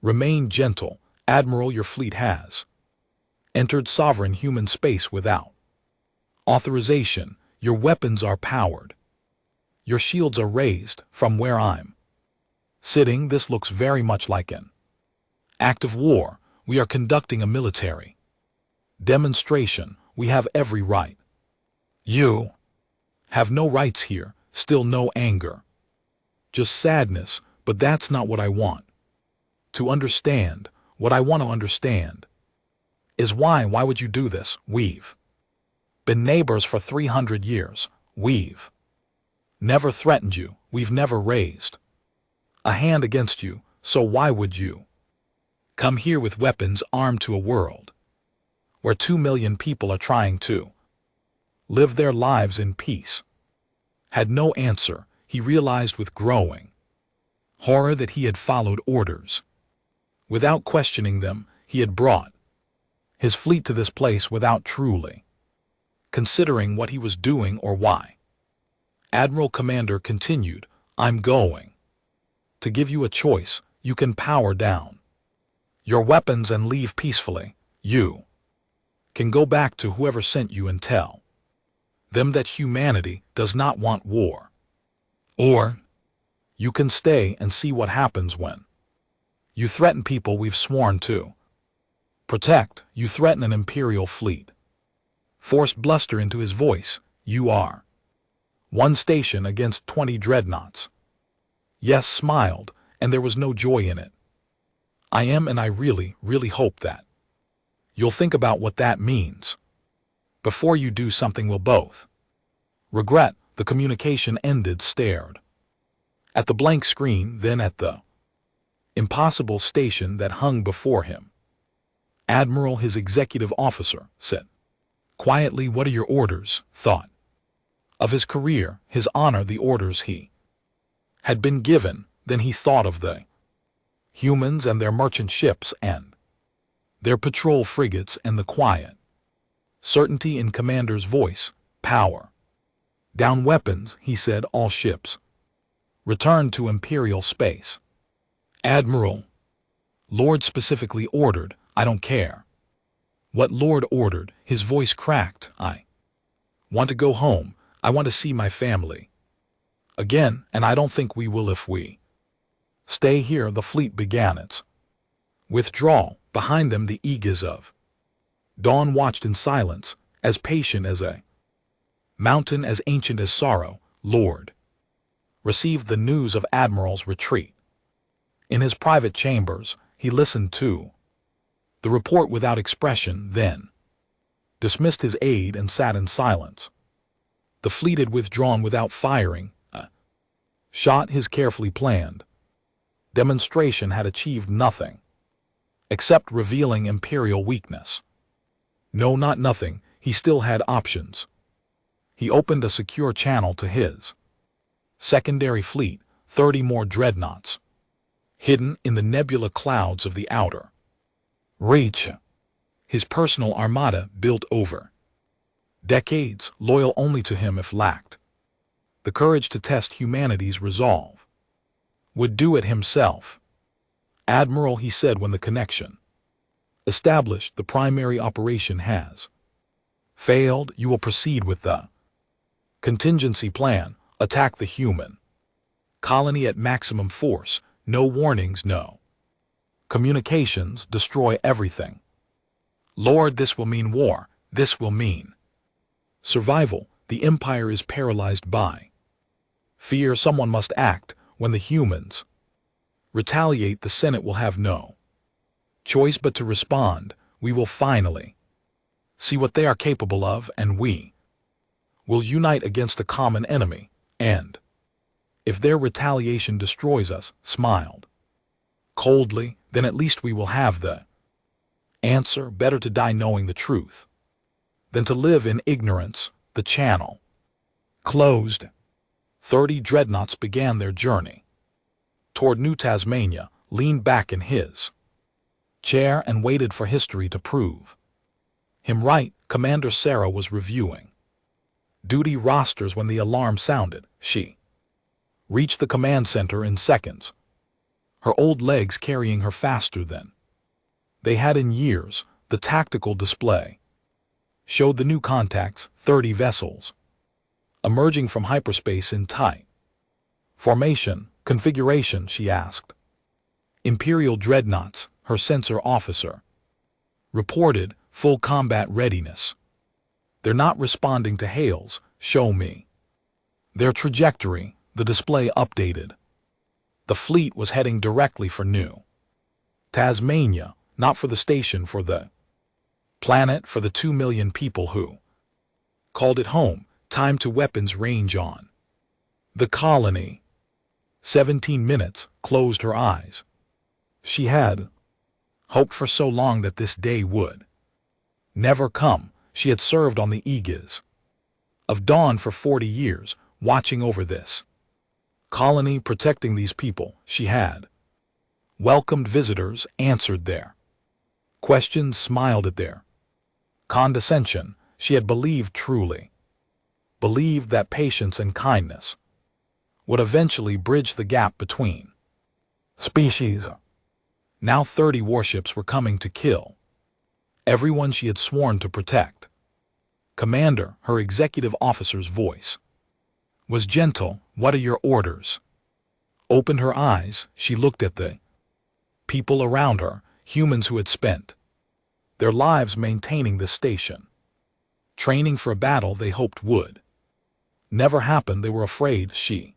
remained gentle. Admiral, your fleet has entered sovereign human space without authorization. Your weapons are powered. Your shields are raised. From where I'm sitting, this looks very much like an act of war. We are conducting a military demonstration. We have every right. You have no rights here. Still no anger. Just sadness. But that's not what I want to understand. What I want to understand is why would you do this? We've been neighbors for 300 years. We've never threatened you. We've never raised a hand against you. So why would you come here with weapons, armed to a world where 2 million people are trying to live their lives in peace? Had no answer. He realized with growing horror that he had followed orders without questioning them. He had brought his fleet to this place without truly considering what he was doing or why. Admiral Commander continued, I'm going to give you a choice. You can power down your weapons and leave peacefully. You can go back to whoever sent you and tell them that humanity does not want war. Or you can stay and see what happens when you threaten people we've sworn to protect. You threaten an imperial fleet. Forced bluster into his voice. You are one station against 20 dreadnoughts. Yes, smiled, and there was no joy in it. I am, and I really, really hope that you'll think about what that means before you do something we'll both regret. The communication ended. Stared at the blank screen, then at the impossible station that hung before him. Admiral, his executive officer, said quietly, what are your orders? Thought of his career, his honor, the orders he had been given. Then he thought of the humans and their merchant ships and their patrol frigates and the quiet certainty in Commander's voice. Power down weapons, he said. All ships return to Imperial space. Admiral, Lord specifically ordered. I don't care what Lord ordered. His voice cracked. I want to go home. I want to see my family again, and I don't think we will if we stay here. The fleet began its withdrawal. Behind them, the Aegis of Dawn watched in silence, as patient as a mountain, as ancient as sorrow. Lord received the news of Admiral's retreat. In his private chambers, he listened to the report without expression, then dismissed his aide and sat in silence. The fleet had withdrawn without firing a shot. His carefully planned demonstration had achieved nothing except revealing Imperial weakness. No, not nothing. He still had options. He opened a secure channel to his secondary fleet, 30 more dreadnoughts, hidden in the nebula clouds of the outer reach. His personal armada, built over decades, loyal only to him if lacked the courage to test humanity's resolve, would do it himself. Admiral, he said when the connection established, the primary operation has failed. You will proceed with the contingency plan. Attack the human colony at maximum force. No warnings, no communications. Destroy everything Lord, this will mean war. This will mean survival. The Empire is paralyzed by fear. Someone must act. When the humans retaliate, the Senate will have no choice but to respond. We will finally see what they are capable of, and we will unite against a common enemy. And if their retaliation destroys us, smiled coldly, then at least we will have the answer. Better to die knowing the truth than to live in ignorance. The channel closed. 30 dreadnoughts began their journey toward New Tasmania, leaned back in his chair and waited for history to prove him right. Commander Sarah was reviewing duty rosters when the alarm sounded. She reached the command center in seconds, her old legs carrying her faster than they had in years. The tactical display showed the new contacts, 30 vessels, emerging from hyperspace in tight formation. Configuration, she asked. Imperial dreadnoughts, her sensor officer reported. Full combat readiness. They're not responding to hails. Show me their trajectory. The display updated. The fleet was heading directly for New Tasmania, not for the station, for the planet, for the 2 million people who called it home. Time to weapons range on the colony. 17 minutes. Closed her eyes. She had hoped for so long that this day would never come. She had served on the Aegis of Dawn for 40 years, watching over this colony, protecting these people. She had welcomed visitors, answered their questions, smiled at their condescension. She had believed, truly believed, that patience and kindness would eventually bridge the gap between species. Now 30 warships were coming to kill everyone she had sworn to protect. Commander, her executive officer's voice was gentle. What are your orders? Opened her eyes, she looked at the people around her, humans who had spent their lives maintaining the station, training for a battle they hoped would never happen. They were afraid. She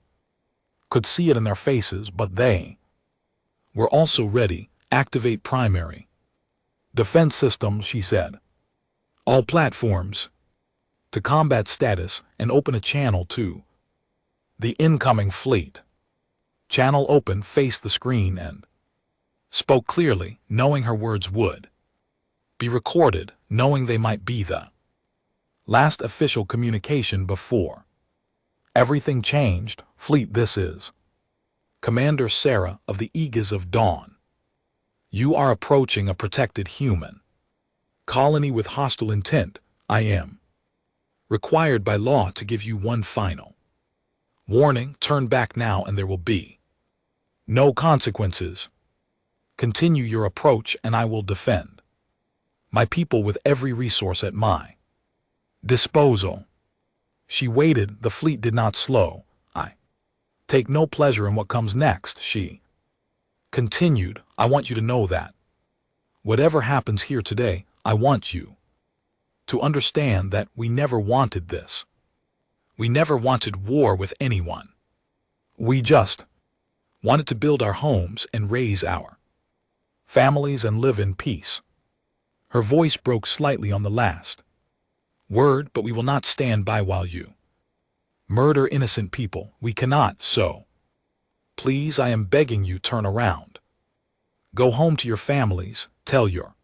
could see it in their faces, but they were also ready. Activate primary defense systems, she said. All platforms to combat status, and open a channel to the incoming fleet. Channel open. Faced the screen and spoke clearly, knowing her words would be recorded, knowing they might be the last official communication before everything changed. Fleet, this is Commander Sarah of the Aegis of Dawn. You are approaching a protected human colony with hostile intent. I am required by law to give you one final warning. Turn back now and there will be no consequences. Continue your approach and I will defend my people with every resource at my disposal. She waited. The fleet did not slow. I take no pleasure in what comes next, she continued. I want you to know that whatever happens here today, I want you to understand that we never wanted this. We never wanted war with anyone. We just wanted to build our homes and raise our families and live in peace. Her voice broke slightly on the last word. But we will not stand by while you murder innocent people. We cannot. So please, I am begging you, turn around. Go home to your families. Tell your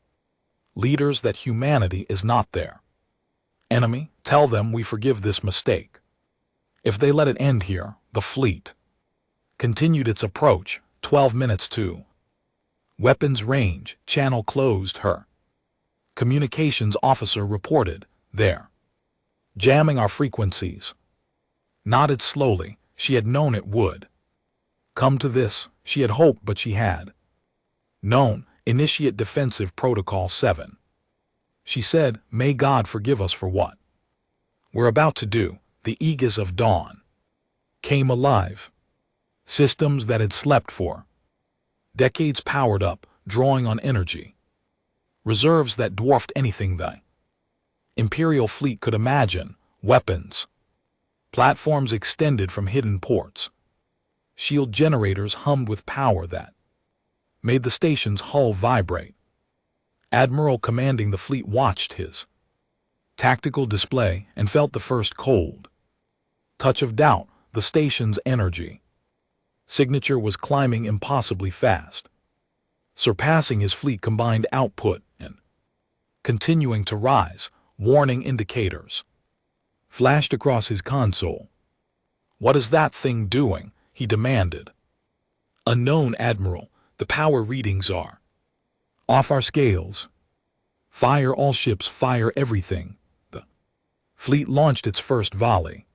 leaders that humanity is not their enemy. Tell them we forgive this mistake. If they let it end here. The fleet continued its approach. 12 minutes to weapons range. Channel closed. Her communications officer reported. They're jamming our frequencies. Nodded slowly. She had known it would come to this. She had hoped, but she had known. Initiate Defensive Protocol 7. She said, may God forgive us for what we're about to do. The Aegis of Dawn came alive. Systems that had slept for decades powered up, drawing on energy Reserves that dwarfed anything the Imperial fleet could imagine, weapons. Platforms extended from hidden ports. Shield generators hummed with power that made the station's hull vibrate. Admiral commanding the fleet watched his tactical display and felt the first cold touch of doubt. The station's energy signature was climbing impossibly fast, surpassing his fleet combined output and continuing to rise. Warning indicators flashed across his console. "What is that thing doing?" he demanded. "Unknown, Admiral. The power readings are off our scales." "Fire all ships, fire everything." The fleet launched its first volley.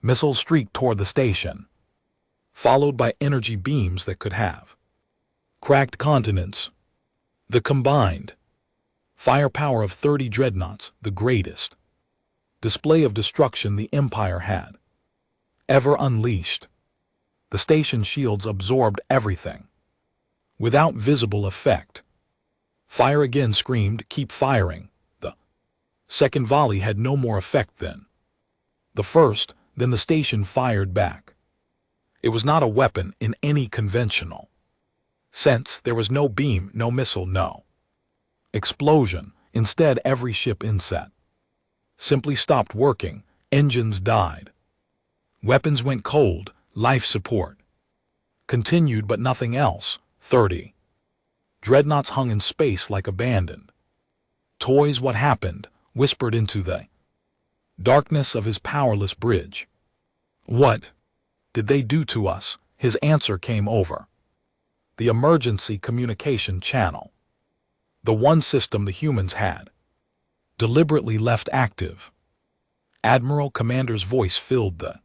Missiles streaked toward the station, followed by energy beams that could have cracked continents. The combined firepower of 30 dreadnoughts, the greatest display of destruction the Empire had ever unleashed. The station shields absorbed everything without visible effect. "Fire again," screamed, "keep firing." The second volley had no more effect than the first. Then the station fired back. It was not a weapon in any conventional sense. There was no beam, no missile, no explosion. Instead, every ship inset simply stopped working. Engines died. Weapons went cold. Life support continued, but nothing else. 30 dreadnoughts hung in space like abandoned toys. "What happened?" whispered into the darkness of his powerless bridge. "What did they do to us?" His answer came over the emergency communication channel. The one system the humans had deliberately left active. Admiral Commander's voice filled the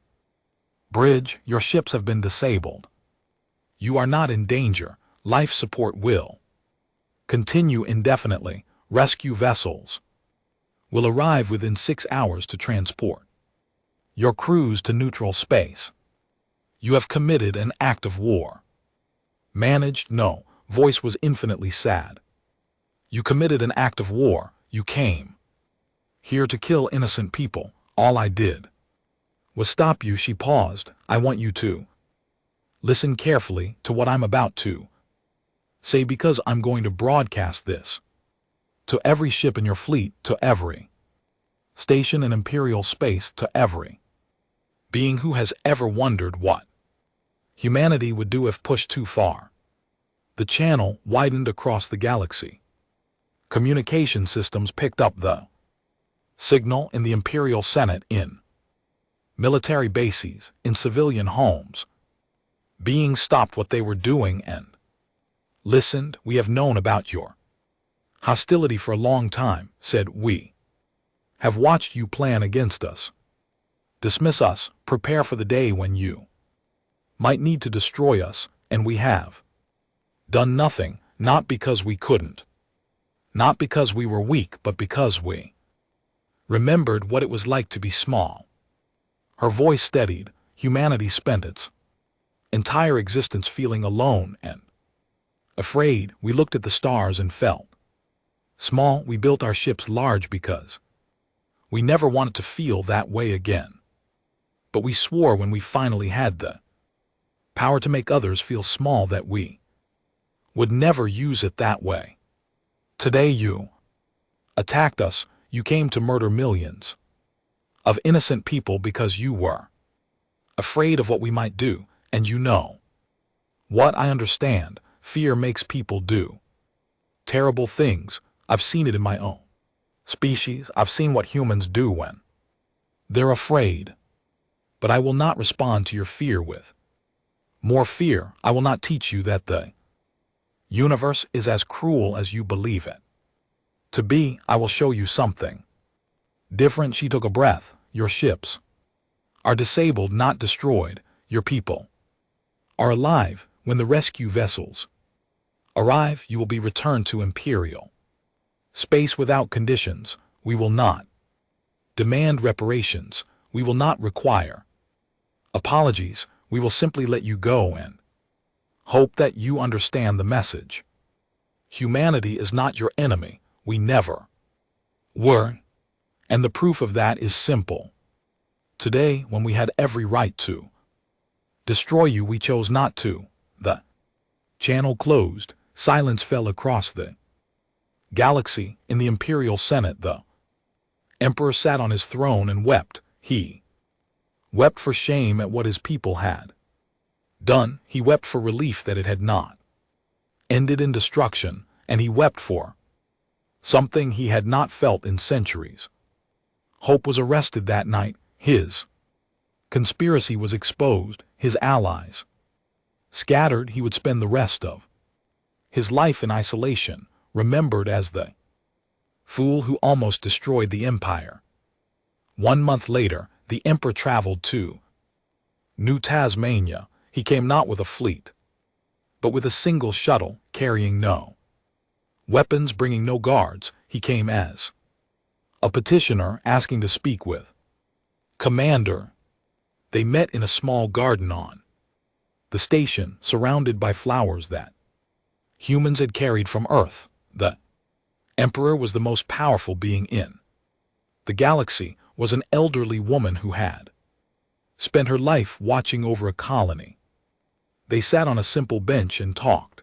bridge. "Your ships have been disabled. You are not in danger. Life support will continue indefinitely. Rescue vessels will arrive within 6 hours to transport your crews to neutral space. You have committed an act of war." "Managed?" No. Voice was infinitely sad. "You committed an act of war. You came here to kill innocent people. All I did was stop you." She paused. "I want you to listen carefully to what I'm about to say, because I'm going to broadcast this to every ship in your fleet, to every station in Imperial space, to every being who has ever wondered what humanity would do if pushed too far." The channel widened across the galaxy. Communication systems picked up the signal in the Imperial Senate, in military bases, in civilian homes. Beings stopped what they were doing and listened. "We have known about your hostility for a long time," said. "We have watched you plan against us, dismiss us, prepare for the day when you might need to destroy us, and we have done nothing, not because we couldn't, not because we were weak, but because we remembered what it was like to be small." Her voice steadied. Humanity spent its entire existence feeling alone and afraid. "We looked at the stars and felt small. We built our ships large because we never wanted to feel that way again. But we swore when we finally had the power to make others feel small that we would never use it that way. Today you attacked us. You came to murder millions of innocent people because you were afraid of what we might do. And you know what? I understand. Fear makes people do terrible things. I've seen it in my own species. I've seen what humans do when they're afraid. But I will not respond to your fear with more fear. I will not teach you that the universe is as cruel as you believe it to be. I will show you something different." She took a breath. "Your ships are disabled, not destroyed. Your people are alive. When the rescue vessels arrive, you will be returned to Imperial space without conditions. We will not demand reparations. We will not require apologies. We will simply let you go and hope that you understand the message." Humanity is not your enemy. We never were. And the proof of that is simple. Today, when we had every right to destroy you, we chose not to. The channel closed. Silence fell across the galaxy. In the Imperial Senate, the Emperor sat on his throne and wept. He wept for shame at what his people had done. He wept for relief that it had not ended in destruction, and he wept for something he had not felt in centuries. Hope was arrested that night. His conspiracy was exposed. His allies scattered. He would spend the rest of his life in isolation, remembered as the fool who almost destroyed the empire. 1 month later, the emperor traveled to New Tasmania. He came not with a fleet, but with a single shuttle carrying no weapons, bringing no guards. He came as a petitioner asking to speak with Commander. They met in a small garden on the station, surrounded by flowers that humans had carried from Earth. The Emperor was the most powerful being in the galaxy, was an elderly woman who had spent her life watching over a colony. They sat on a simple bench and talked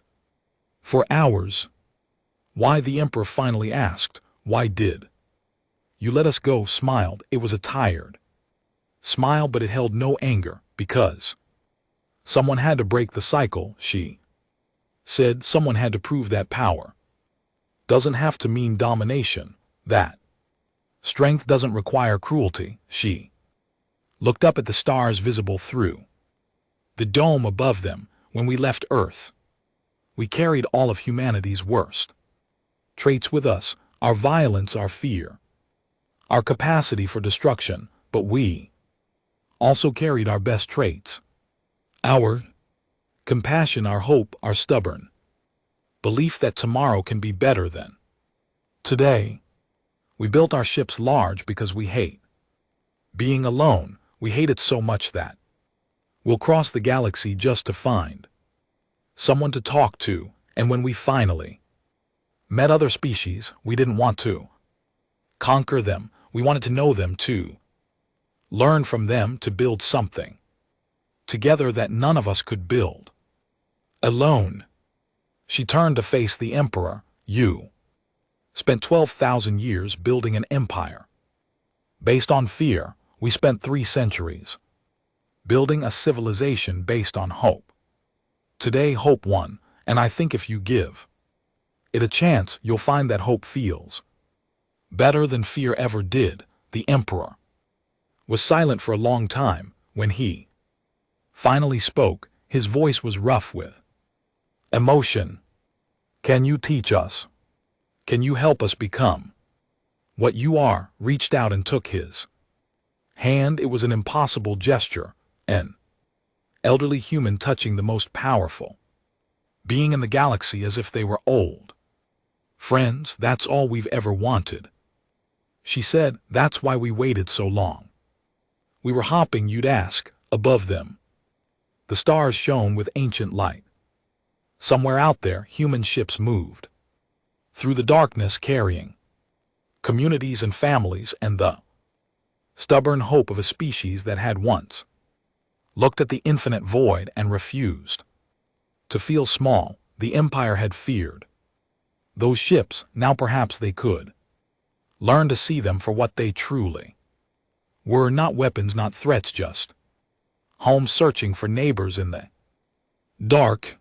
for hours. Why, the Emperor finally asked, why did you let us go? Smiled. It was a tired smile, but it held no anger, because someone had to break the cycle, she said. Someone had to prove that power doesn't have to mean domination, that strength doesn't require cruelty. She looked up at the stars visible through the dome above them. When we left Earth, we carried all of humanity's worst traits with us, our violence, our fear, our capacity for destruction, but we also carried our best traits, our compassion, our hope, our stubborn belief that tomorrow can be better than today. We built our ships large because we hate being alone. We hate it so much that we'll cross the galaxy just to find someone to talk to. And when we finally met other species, we didn't want to conquer them. We wanted to know them, to learn from them, to build something together that none of us could build alone. She turned to face the Emperor. You spent 12,000 years building an empire based on fear. We spent 3 centuries building a civilization based on hope. Today, hope won, and I think if you give it a chance, you'll find that hope feels better than fear ever did. The Emperor was silent for a long time. When he finally spoke, his voice was rough with emotion. Can you teach us? Can you help us become what you are? Reached out and took his hand. It was an impossible gesture, an elderly human touching the most powerful being in the galaxy, as if they were old friends. That's all we've ever wanted, she said. That's why we waited so long. We were hopping, you'd ask. Above them, the stars shone with ancient light. Somewhere out there, human ships moved through the darkness, carrying communities and families and the stubborn hope of a species that had once looked at the infinite void and refused to feel small. The Empire had feared those ships. Now perhaps they could learn to see them for what they truly were. Not weapons, not threats, just home, searching for neighbors in the dark.